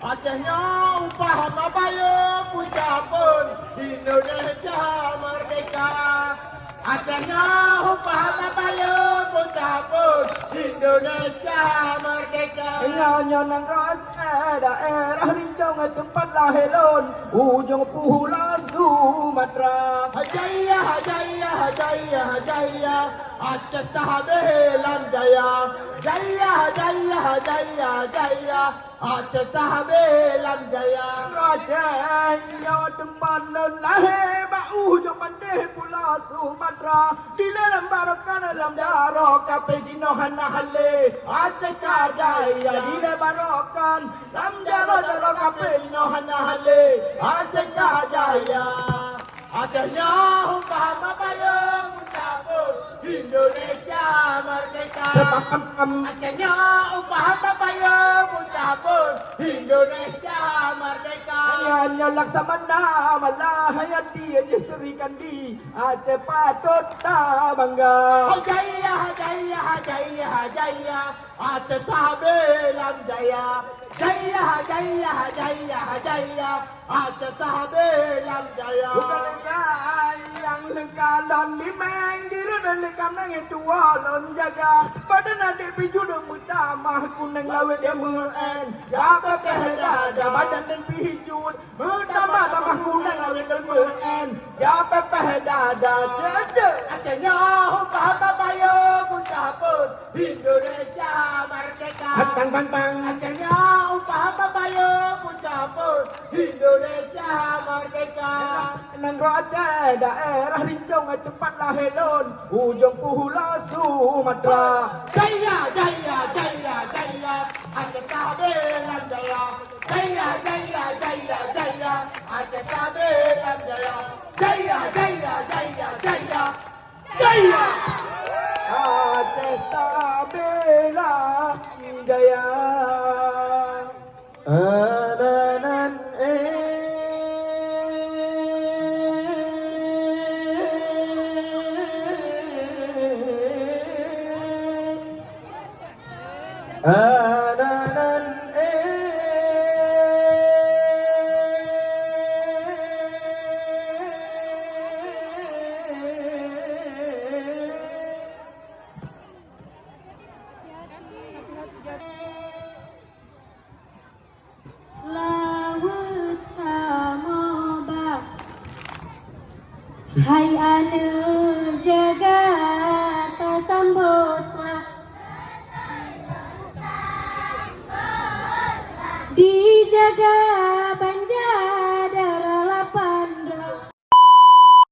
Acehnya upah mabayuk ucapun Indonesia merdeka. Acehnya upah mabayuk ucapun Indonesia merdeka. Nyanyian daerah rincong tempat lahirun ujung pulau Sumatera. Hajaya hajaya hajaya hajaya Aceh sahabelan jaya. Jaya hajaya hajaya hajaya Aceh sahabelan jaya. Acehnya tempat lahir ujung pandai pulau Sumatera. Di dalam barokan dalam darah kape jinohan nahale Aceh kajaya di dalam barokan dalam darah kape jinohan nahale Aceh kajaya. Acehnya upah mabayuk ucapun Indonesia merdeka. Acehnya upah mabayuk ucapun Indonesia merdeka. Nyanyi laksamana malahayati diserikan di Aceh patut tak bangga. Hajaya hajaya hajaya hajaya Aceh sahabelan jaya. Jaya hajaya hajaya hajaya Aceh sahabelan jaya. Bukan yang Kalon limang diri dan kamang dua lon jaga badan adik piju dan mutamah kunang lawet yang muen jaka pehda badan dan piju mutamah tamah kunang lawet dan muen jaka pehda cece Acehnya Bahama Bayo mencampur Indonesia merdeka. Hantang pantang Acehnya Bahama Bayo mencampur Indonesia merdeka. Nang raja daerah rincong tempat lahir lon ujung Pulau Sumatera. Jaya jaya jaya jaya Aceh Sabelan jaya. Jaya jaya jaya jaya Aceh Sabelan jaya. Jaya jaya jaya jaya jaya. Aceh Sabela Jaya Alanan Alanan Laut kamoba Hai anu jaga tasambutlah dijaga